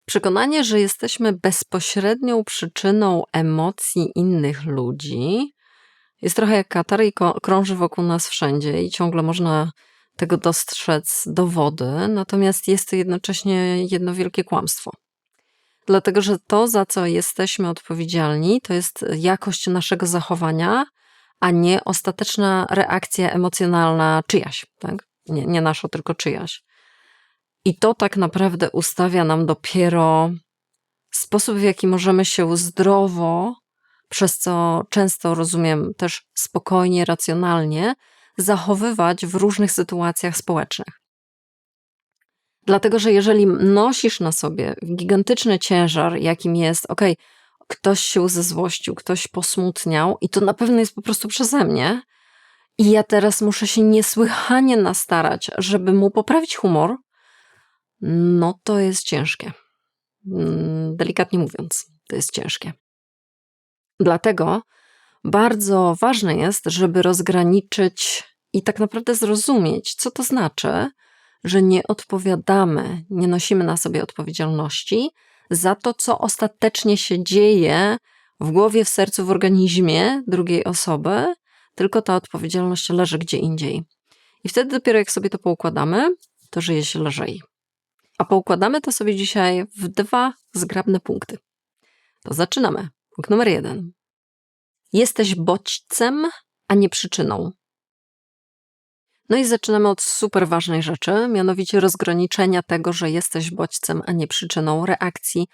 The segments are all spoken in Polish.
Przekonanie, że jesteśmy bezpośrednią przyczyną emocji innych ludzi, jest trochę jak katar i krąży wokół nas wszędzie i ciągle można tego dostrzec dowody, natomiast jest to jednocześnie jedno wielkie kłamstwo. Dlatego, że to, za co jesteśmy odpowiedzialni, to jest jakość naszego zachowania, a nie ostateczna reakcja emocjonalna czyjaś, tak? Nie nasza, tylko czyjaś. I to tak naprawdę ustawia nam dopiero sposób, w jaki możemy się zdrowo, przez co często rozumiem też spokojnie, racjonalnie, zachowywać w różnych sytuacjach społecznych. Dlatego, że jeżeli nosisz na sobie gigantyczny ciężar, jakim jest, ktoś się zezłościł, ktoś posmutniał i to na pewno jest po prostu przeze mnie i ja teraz muszę się niesłychanie nastarać, żeby mu poprawić humor, no to jest ciężkie. Delikatnie mówiąc, to jest ciężkie. Dlatego bardzo ważne jest, żeby rozgraniczyć i tak naprawdę zrozumieć, co to znaczy, że nie odpowiadamy, nie nosimy na sobie odpowiedzialności za to, co ostatecznie się dzieje w głowie, w sercu, w organizmie drugiej osoby, tylko ta odpowiedzialność leży gdzie indziej. I wtedy dopiero jak sobie to poukładamy, to żyje się lżej. A poukładamy to sobie dzisiaj w 2 zgrabne punkty. To zaczynamy. Punkt numer 1. Jesteś bodźcem, a nie przyczyną. No i zaczynamy od super ważnej rzeczy, mianowicie rozgraniczenia tego, że jesteś bodźcem, a nie przyczyną reakcji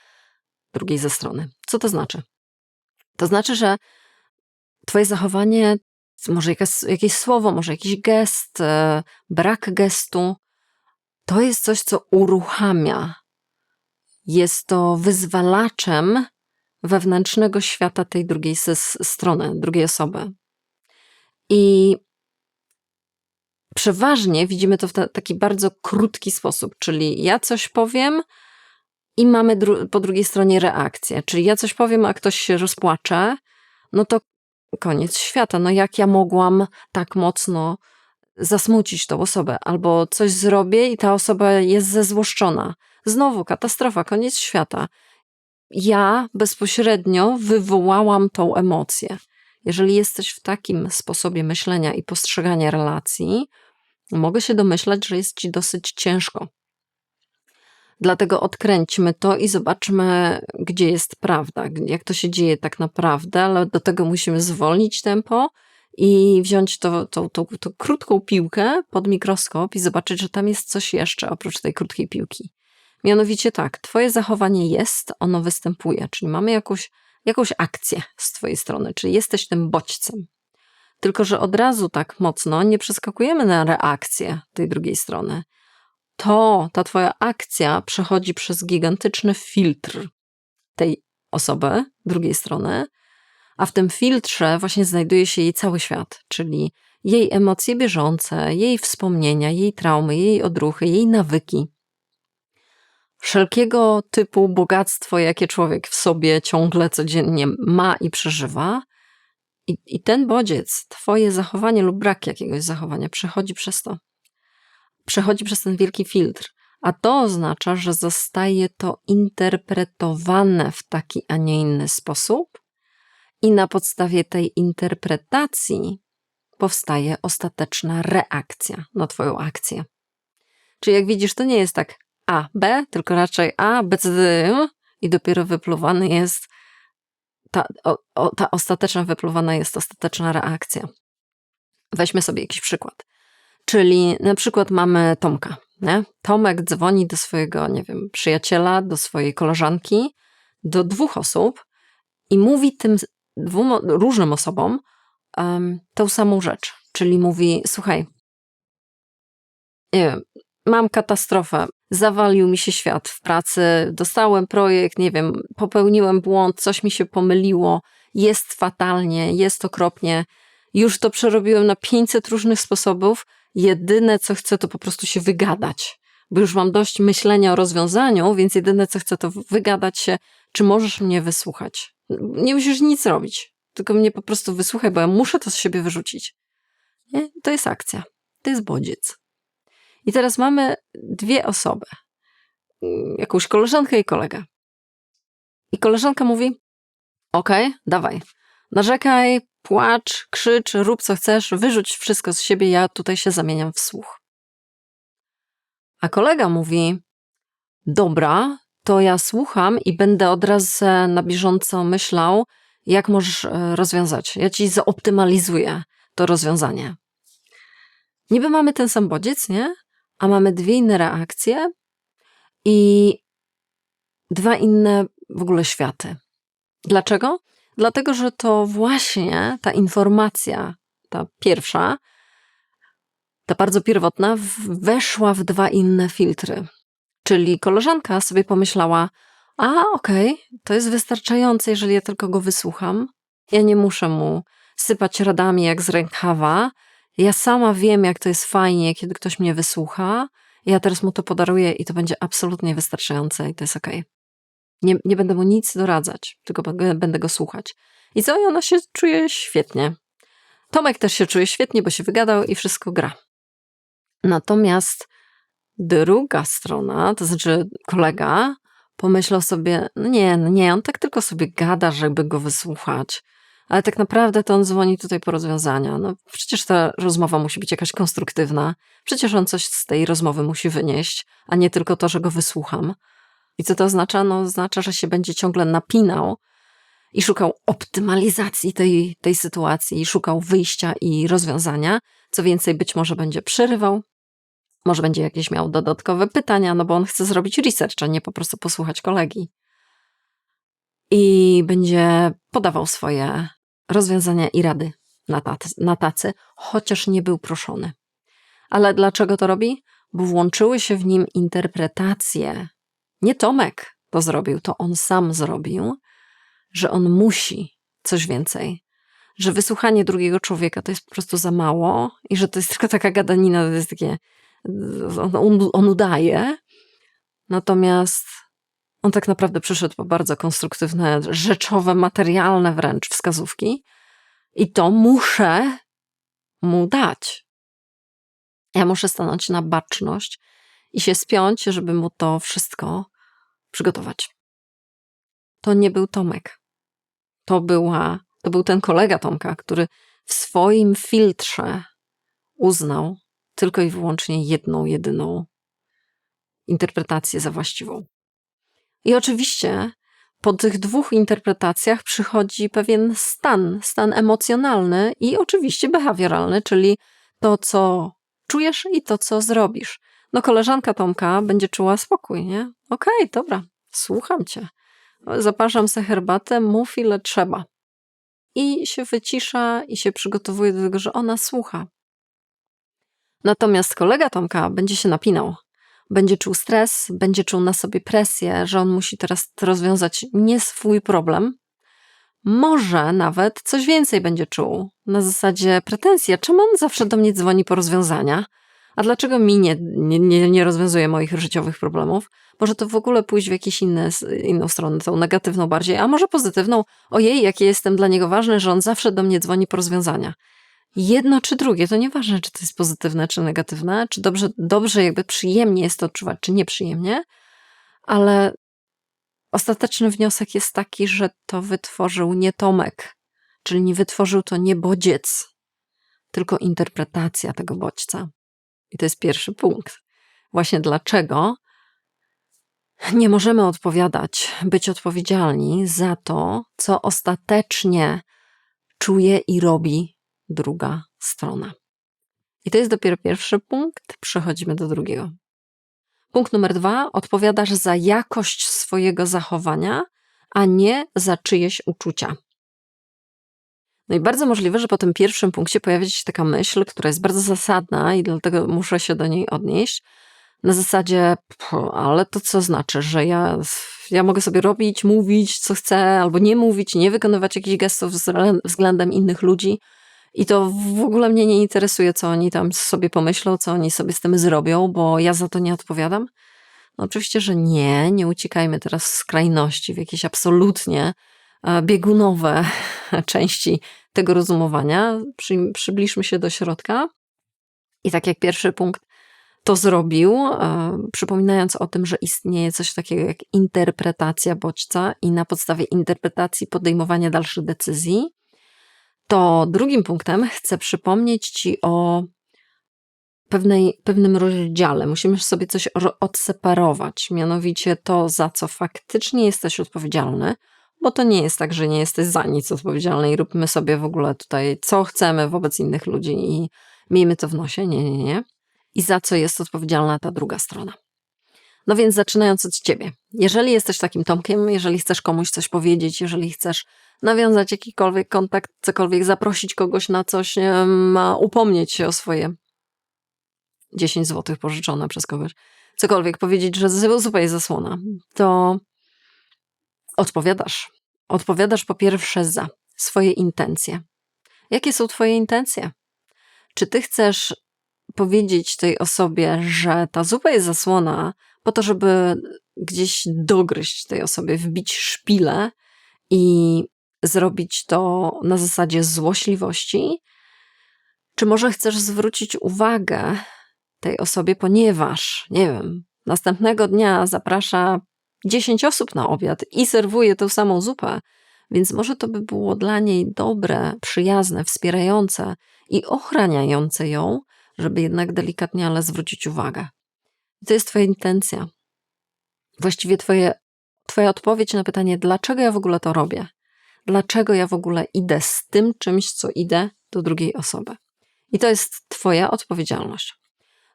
drugiej ze strony. Co to znaczy? To znaczy, że twoje zachowanie, może jakieś słowo, może jakiś gest, brak gestu, to jest coś, co uruchamia. Jest to wyzwalaczem wewnętrznego świata tej drugiej strony, drugiej osoby. I przeważnie widzimy to w taki bardzo krótki sposób, czyli ja coś powiem i mamy po drugiej stronie reakcję. Czyli ja coś powiem, a ktoś się rozpłacze, no to koniec świata. No jak ja mogłam tak mocno zasmucić tą osobę? Albo coś zrobię i ta osoba jest zezłoszczona. Znowu katastrofa, koniec świata. Ja bezpośrednio wywołałam tą emocję. Jeżeli jesteś w takim sposobie myślenia i postrzegania relacji, mogę się domyślać, że jest ci dosyć ciężko. Dlatego odkręćmy to i zobaczmy, gdzie jest prawda, jak to się dzieje tak naprawdę, ale do tego musimy zwolnić tempo i wziąć tą krótką piłkę pod mikroskop i zobaczyć, że tam jest coś jeszcze oprócz tej krótkiej piłki. Mianowicie tak, twoje zachowanie jest, ono występuje, czyli mamy jakąś akcję z twojej strony, czyli jesteś tym bodźcem. Tylko że od razu tak mocno nie przeskakujemy na reakcję tej drugiej strony. Ta twoja akcja przechodzi przez gigantyczny filtr tej osoby, drugiej strony, a w tym filtrze właśnie znajduje się jej cały świat, czyli jej emocje bieżące, jej wspomnienia, jej traumy, jej odruchy, jej nawyki. Wszelkiego typu bogactwo, jakie człowiek w sobie ciągle codziennie ma i przeżywa. I ten bodziec, twoje zachowanie lub brak jakiegoś zachowania przechodzi przez to. Przechodzi przez ten wielki filtr. A to oznacza, że zostaje to interpretowane w taki, a nie inny sposób i na podstawie tej interpretacji powstaje ostateczna reakcja na twoją akcję. Czyli jak widzisz, to nie jest tak A, B, tylko raczej A, B, C, D i dopiero wypluwany jest ta ostateczna wypluwana jest ostateczna reakcja. Weźmy sobie jakiś przykład. Czyli na przykład mamy Tomka. Nie? Tomek dzwoni do swojego, przyjaciela, do swojej koleżanki, do 2 osób i mówi tym 2 różnym osobom tą samą rzecz. Czyli mówi, słuchaj, nie wiem, mam katastrofę, zawalił mi się świat w pracy, dostałem projekt, popełniłem błąd, coś mi się pomyliło, jest fatalnie, jest okropnie, już to przerobiłem na 500 różnych sposobów, jedyne co chcę to po prostu się wygadać, bo już mam dość myślenia o rozwiązaniu, więc jedyne co chcę to wygadać się, czy możesz mnie wysłuchać. Nie musisz nic robić, tylko mnie po prostu wysłuchaj, bo ja muszę to z siebie wyrzucić. Nie? To jest akcja, to jest bodziec. I teraz mamy 2 osoby. jakąś koleżankę i kolegę. I koleżanka mówi, okej, dawaj, narzekaj, płacz, krzycz, rób co chcesz, wyrzuć wszystko z siebie, ja tutaj się zamieniam w słuch. A kolega mówi, dobra, to ja słucham i będę od razu na bieżąco myślał, jak możesz rozwiązać. Ja ci zaoptymalizuję to rozwiązanie. Niby mamy ten sam bodziec, nie? A mamy dwie inne reakcje i dwa inne w ogóle światy. Dlaczego? Dlatego, że to właśnie ta informacja, ta pierwsza, ta bardzo pierwotna, weszła w dwa inne filtry. Czyli koleżanka sobie pomyślała, okej, to jest wystarczające, jeżeli ja tylko go wysłucham. Ja nie muszę mu sypać radami jak z rękawa. Ja sama wiem, jak to jest fajnie, kiedy ktoś mnie wysłucha. Ja teraz mu to podaruję i to będzie absolutnie wystarczające i to jest okej. Nie będę mu nic doradzać, tylko będę go słuchać. I co? I ona się czuje świetnie. Tomek też się czuje świetnie, bo się wygadał i wszystko gra. Natomiast druga strona, to znaczy kolega, pomyślał sobie, no nie, on tak tylko sobie gada, żeby go wysłuchać. Ale tak naprawdę to on dzwoni tutaj po rozwiązania. No przecież ta rozmowa musi być jakaś konstruktywna. Przecież on coś z tej rozmowy musi wynieść, a nie tylko to, że go wysłucham. I co to oznacza? No oznacza, że się będzie ciągle napinał i szukał optymalizacji tej sytuacji, i szukał wyjścia i rozwiązania. Co więcej, być może będzie przerywał, może będzie jakieś miał dodatkowe pytania, no bo on chce zrobić research, a nie po prostu posłuchać kolegi. I będzie podawał swoje rozwiązania i rady na tacy, chociaż nie był proszony. Ale dlaczego to robi? Bo włączyły się w nim interpretacje. Nie Tomek to zrobił, to on sam zrobił, że on musi coś więcej. Że wysłuchanie drugiego człowieka to jest po prostu za mało i że to jest tylko taka gadanina, to jest takie, on udaje. Natomiast on tak naprawdę przyszedł po bardzo konstruktywne, rzeczowe, materialne wręcz wskazówki i to muszę mu dać. Ja muszę stanąć na baczność i się spiąć, żeby mu to wszystko przygotować. To nie był Tomek. To był ten kolega Tomka, który w swoim filtrze uznał tylko i wyłącznie jedną, jedyną interpretację za właściwą. I oczywiście po tych dwóch interpretacjach przychodzi pewien stan emocjonalny i oczywiście behawioralny, czyli to, co czujesz i to, co zrobisz. No koleżanka Tomka będzie czuła spokój, nie? Okej, dobra, słucham cię. Zapraszam sobie herbatę, mów ile trzeba. I się wycisza i się przygotowuje do tego, że ona słucha. Natomiast kolega Tomka będzie się napinał. Będzie czuł stres, będzie czuł na sobie presję, że on musi teraz rozwiązać nie swój problem. Może nawet coś więcej będzie czuł. Na zasadzie pretensja, czemu on zawsze do mnie dzwoni po rozwiązania? A dlaczego mi nie rozwiązuje moich życiowych problemów? Może to w ogóle pójść w jakąś inną stronę, tą negatywną bardziej, a może pozytywną. Ojej, jakie jestem dla niego ważny, że on zawsze do mnie dzwoni po rozwiązania. Jedno czy drugie, to nieważne, czy to jest pozytywne, czy negatywne, czy dobrze jakby przyjemnie jest to odczuwać, czy nieprzyjemnie, ale ostateczny wniosek jest taki, że to wytworzył nie Tomek, czyli nie wytworzył to nie bodziec, tylko interpretacja tego bodźca. I to jest pierwszy punkt. Właśnie dlaczego nie możemy być odpowiedzialni za to, co ostatecznie czuje i robi druga strona. I to jest dopiero pierwszy punkt, przechodzimy do drugiego. Punkt numer 2. Odpowiadasz za jakość swojego zachowania, a nie za czyjeś uczucia. No i bardzo możliwe, że po tym pierwszym punkcie pojawi się taka myśl, która jest bardzo zasadna i dlatego muszę się do niej odnieść. Na zasadzie, ale to co znaczy, że ja mogę sobie robić, mówić, co chcę, albo nie mówić, nie wykonywać jakichś gestów względem innych ludzi i to w ogóle mnie nie interesuje, co oni tam sobie pomyślą, co oni sobie z tym zrobią, bo ja za to nie odpowiadam. No oczywiście, że nie uciekajmy teraz w skrajności, w jakieś absolutnie biegunowe części tego rozumowania. Przybliżmy się do środka. I tak jak pierwszy punkt, to zrobił, przypominając o tym, że istnieje coś takiego jak interpretacja bodźca i na podstawie interpretacji podejmowania dalszych decyzji, to drugim punktem chcę przypomnieć Ci o pewnym rozdziale. Musimy sobie coś odseparować, mianowicie to, za co faktycznie jesteś odpowiedzialny, bo to nie jest tak, że nie jesteś za nic odpowiedzialny i róbmy sobie w ogóle tutaj co chcemy wobec innych ludzi i miejmy to w nosie. Nie. I za co jest odpowiedzialna ta druga strona. No więc zaczynając od Ciebie. Jeżeli jesteś takim Tomkiem, jeżeli chcesz komuś coś powiedzieć, jeżeli chcesz nawiązać jakikolwiek kontakt, cokolwiek, zaprosić kogoś na coś, upomnieć się o swoje 10 zł pożyczone przez kogoś, cokolwiek, powiedzieć, że zupa jest zasłona, to odpowiadasz. Odpowiadasz po pierwsze za swoje intencje. Jakie są Twoje intencje? Czy Ty chcesz powiedzieć tej osobie, że ta zupa jest zasłona po to, żeby gdzieś dogryźć tej osobie, wbić szpilę i zrobić to na zasadzie złośliwości? Czy może chcesz zwrócić uwagę tej osobie, ponieważ, nie wiem, następnego dnia zaprasza 10 osób na obiad i serwuje tę samą zupę, więc może to by było dla niej dobre, przyjazne, wspierające i ochraniające ją, żeby jednak delikatnie, ale zwrócić uwagę. I to jest Twoja intencja. Właściwie Twoja odpowiedź na pytanie, dlaczego ja w ogóle to robię? Dlaczego ja w ogóle idę z tym czymś, co idę do drugiej osoby? I to jest Twoja odpowiedzialność.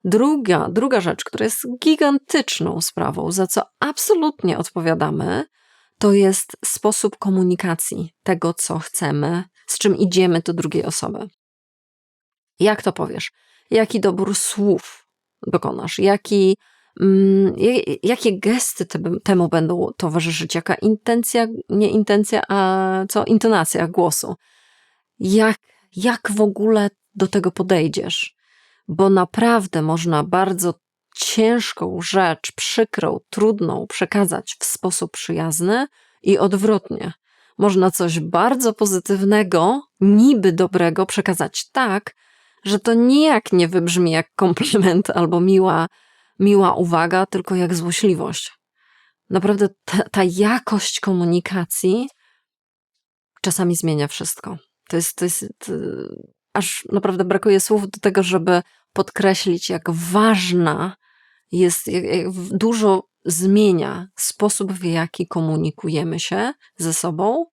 Druga rzecz, która jest gigantyczną sprawą, za co absolutnie odpowiadamy, to jest sposób komunikacji tego, co chcemy, z czym idziemy do drugiej osoby. Jak to powiesz? Jaki dobór słów dokonasz? Jakie gesty temu będą towarzyszyć? Jaka intencja, nie intencja, a co? Intonacja głosu. Jak w ogóle do tego podejdziesz? Bo naprawdę można bardzo ciężką rzecz, przykrą, trudną przekazać w sposób przyjazny i odwrotnie. Można coś bardzo pozytywnego, niby dobrego przekazać tak, że to nijak nie wybrzmi jak komplement albo miła uwaga, tylko jak złośliwość. Naprawdę ta jakość komunikacji czasami zmienia wszystko. To jest aż naprawdę brakuje słów do tego, żeby podkreślić, jak ważna jest, jak dużo zmienia sposób, w jaki komunikujemy się ze sobą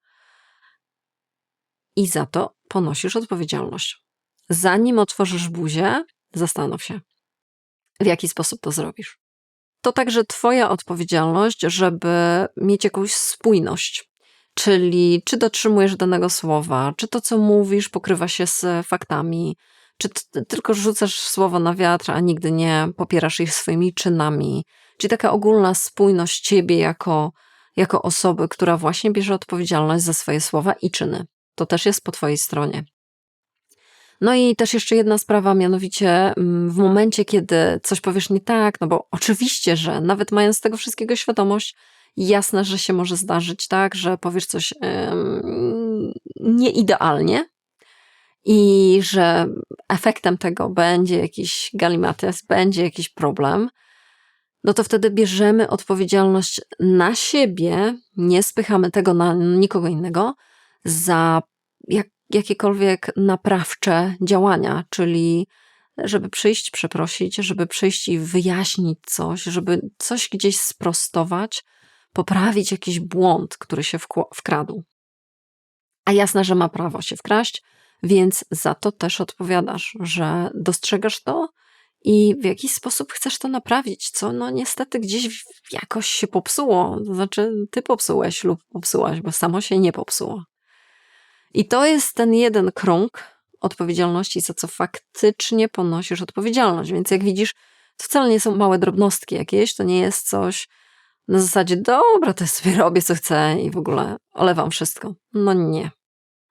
i za to ponosisz odpowiedzialność. Zanim otworzysz buzię, zastanów się, w jaki sposób to zrobisz. To także Twoja odpowiedzialność, żeby mieć jakąś spójność. Czyli czy dotrzymujesz danego słowa, czy to, co mówisz, pokrywa się z faktami, czy tylko rzucasz słowo na wiatr, a nigdy nie popierasz ich swoimi czynami. Czyli taka ogólna spójność Ciebie jako osoby, która właśnie bierze odpowiedzialność za swoje słowa i czyny. To też jest po Twojej stronie. No i też jeszcze jedna sprawa, mianowicie w momencie, kiedy coś powiesz nie tak, no bo oczywiście, że nawet mając z tego wszystkiego świadomość, jasne, że się może zdarzyć tak, że powiesz coś nieidealnie i że efektem tego będzie jakiś galimatyas, będzie jakiś problem, no to wtedy bierzemy odpowiedzialność na siebie, nie spychamy tego na nikogo innego za jakiekolwiek naprawcze działania, czyli żeby przyjść, przeprosić, żeby przyjść i wyjaśnić coś, żeby coś gdzieś sprostować, poprawić jakiś błąd, który się wkradł. A jasne, że ma prawo się wkraść, więc za to też odpowiadasz, że dostrzegasz to i w jakiś sposób chcesz to naprawić, co no niestety gdzieś jakoś się popsuło. To znaczy ty popsułeś lub popsułaś, bo samo się nie popsuło. I to jest ten jeden krąg odpowiedzialności, za co faktycznie ponosisz odpowiedzialność. Więc jak widzisz, to wcale nie są małe drobnostki jakieś, to nie jest coś na zasadzie, dobra, to ja sobie robię co chcę i w ogóle olewam wszystko. No nie.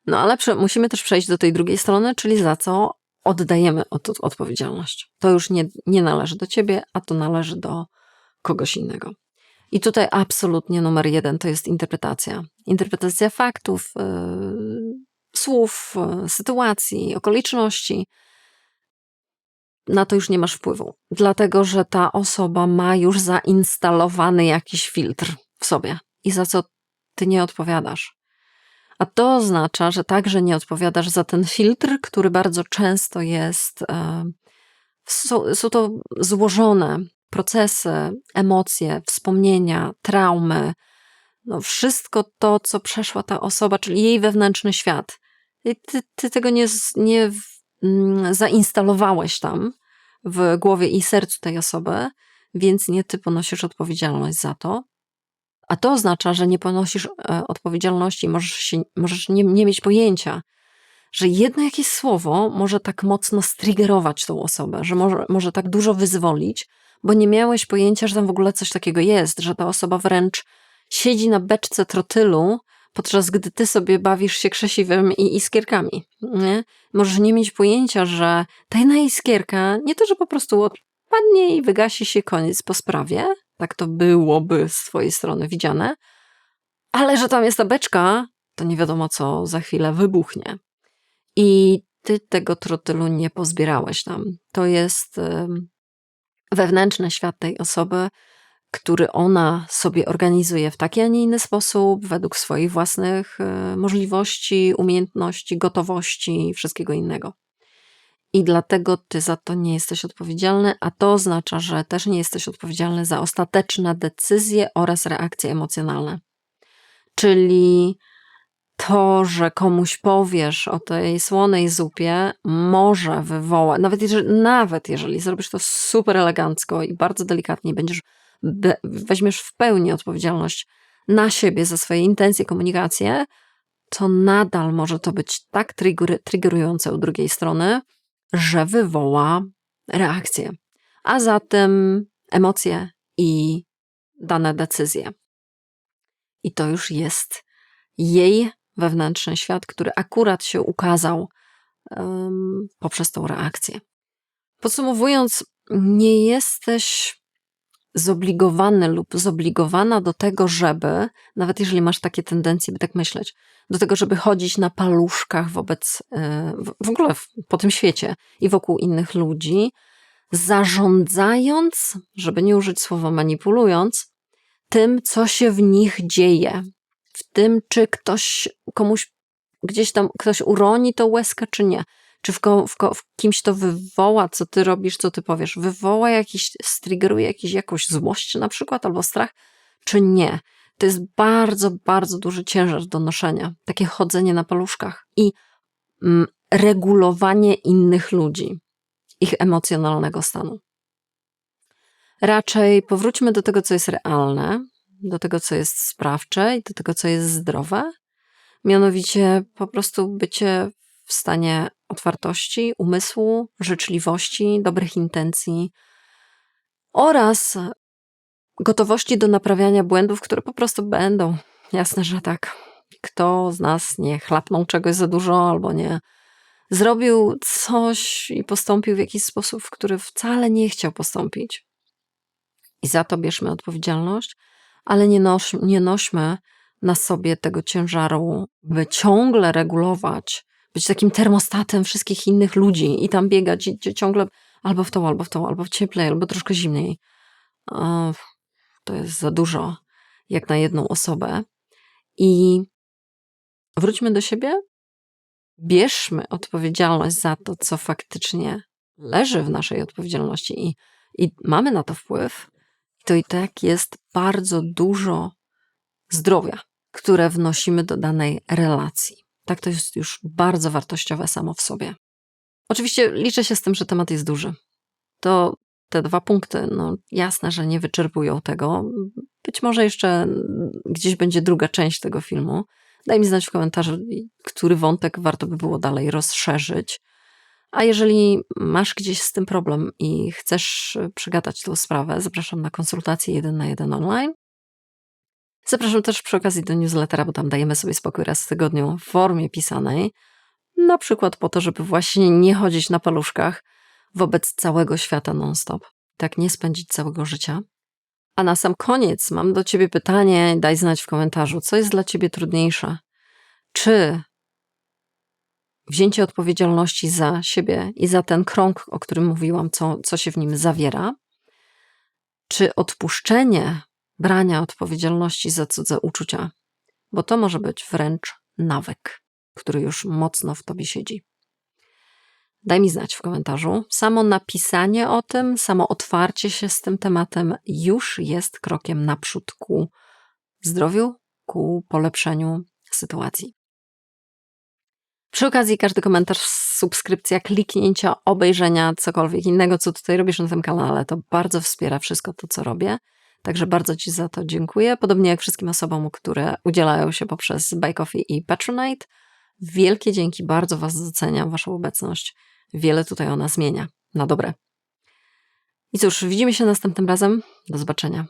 No ale musimy też przejść do tej drugiej strony, czyli za co oddajemy odpowiedzialność. To już nie należy do ciebie, a to należy do kogoś innego. I tutaj absolutnie numer 1 to jest interpretacja. Interpretacja faktów, słów, sytuacji, okoliczności. na to już nie masz wpływu. Dlatego, że ta osoba ma już zainstalowany jakiś filtr w sobie i za co ty nie odpowiadasz. A to oznacza, że także nie odpowiadasz za ten filtr, który bardzo często jest, są to złożone procesy, emocje, wspomnienia, traumy, no wszystko to, co przeszła ta osoba, czyli jej wewnętrzny świat. I ty tego nie zainstalowałeś tam w głowie i sercu tej osoby, więc nie ty ponosisz odpowiedzialność za to. A to oznacza, że nie ponosisz odpowiedzialności, możesz nie mieć pojęcia, że jedno jakieś słowo może tak mocno striggerować tą osobę, że może tak dużo wyzwolić, bo nie miałeś pojęcia, że tam w ogóle coś takiego jest, że ta osoba wręcz siedzi na beczce trotylu, podczas gdy ty sobie bawisz się krzesiwem i iskierkami. Nie? Możesz nie mieć pojęcia, że ta jedna iskierka nie to, że po prostu odpadnie i wygasi się, koniec po sprawie, tak to byłoby z twojej strony widziane, ale że tam jest ta beczka, to nie wiadomo co za chwilę wybuchnie. I ty tego trotylu nie pozbierałeś tam. To jest wewnętrzny świat tej osoby, który ona sobie organizuje w taki, a nie inny sposób, według swoich własnych możliwości, umiejętności, gotowości i wszystkiego innego. I dlatego ty za to nie jesteś odpowiedzialny, a to oznacza, że też nie jesteś odpowiedzialny za ostateczne decyzje oraz reakcje emocjonalne. Czyli to, że komuś powiesz o tej słonej zupie, może wywołać, nawet jeżeli zrobisz to super elegancko i bardzo delikatnie, weźmiesz w pełni odpowiedzialność na siebie za swoje intencje, komunikację, to nadal może to być tak triggerujące u drugiej strony, że wywoła reakcję, a zatem emocje i dane decyzje. I to już jest jej wewnętrzny świat, który akurat się ukazał poprzez tą reakcję. Podsumowując, nie jesteś zobligowany lub zobligowana do tego, żeby, nawet jeżeli masz takie tendencje, by tak myśleć, do tego, żeby chodzić na paluszkach wobec, w ogóle po tym świecie i wokół innych ludzi, zarządzając, żeby nie użyć słowa manipulując, tym, co się w nich dzieje. W tym, czy komuś gdzieś tam ktoś uroni tą łezkę, czy nie. Czy w kimś to wywoła, co ty robisz, co ty powiesz, wywoła striggeruje jakąś złość na przykład, albo strach, czy nie. To jest bardzo, bardzo duży ciężar do noszenia. Takie chodzenie na paluszkach i regulowanie innych ludzi, ich emocjonalnego stanu. Raczej powróćmy do tego, co jest realne, do tego, co jest sprawcze i do tego, co jest zdrowe. Mianowicie po prostu bycie w stanie otwartości, umysłu, życzliwości, dobrych intencji oraz gotowości do naprawiania błędów, które po prostu będą. Jasne, że tak. Kto z nas nie chlapnął czegoś za dużo albo nie zrobił coś i postąpił w jakiś sposób, w który wcale nie chciał postąpić. I za to bierzmy odpowiedzialność, ale nie nośmy na sobie tego ciężaru, by ciągle regulować, być takim termostatem wszystkich innych ludzi i tam biegać i ciągle albo w tą, albo w tą, albo w cieplej, albo troszkę zimniej. To jest za dużo, jak na jedną osobę. I wróćmy do siebie, bierzmy odpowiedzialność za to, co faktycznie leży w naszej odpowiedzialności i mamy na to wpływ. To i tak jest bardzo dużo zdrowia, które wnosimy do danej relacji. Tak, to jest już bardzo wartościowe samo w sobie. Oczywiście liczę się z tym, że temat jest duży. To te 2 punkty, no jasne, że nie wyczerpują tego. Być może jeszcze gdzieś będzie druga część tego filmu. Daj mi znać w komentarzu, który wątek warto by było dalej rozszerzyć. A jeżeli masz gdzieś z tym problem i chcesz przegadać tę sprawę, zapraszam na konsultację 1 na 1 online. Zapraszam też przy okazji do newslettera, bo tam dajemy sobie spokój raz w tygodniu w formie pisanej. Na przykład po to, żeby właśnie nie chodzić na paluszkach wobec całego świata non-stop. Tak nie spędzić całego życia. A na sam koniec mam do ciebie pytanie, daj znać w komentarzu, co jest dla ciebie trudniejsze. Czy wzięcie odpowiedzialności za siebie i za ten krąg, o którym mówiłam, co się w nim zawiera, czy odpuszczenie brania odpowiedzialności za cudze uczucia, bo to może być wręcz nawyk, który już mocno w tobie siedzi. Daj mi znać w komentarzu. Samo napisanie o tym, samo otwarcie się z tym tematem już jest krokiem naprzód ku zdrowiu, ku polepszeniu sytuacji. Przy okazji każdy komentarz, subskrypcja, kliknięcia, obejrzenia, cokolwiek innego, co tutaj robisz na tym kanale, to bardzo wspiera wszystko to, co robię. Także bardzo ci za to dziękuję. Podobnie jak wszystkim osobom, które udzielają się poprzez Buy Coffee i Patronite. Wielkie dzięki, bardzo was doceniam, waszą obecność. Wiele tutaj ona zmienia. Na dobre. I cóż, widzimy się następnym razem. Do zobaczenia.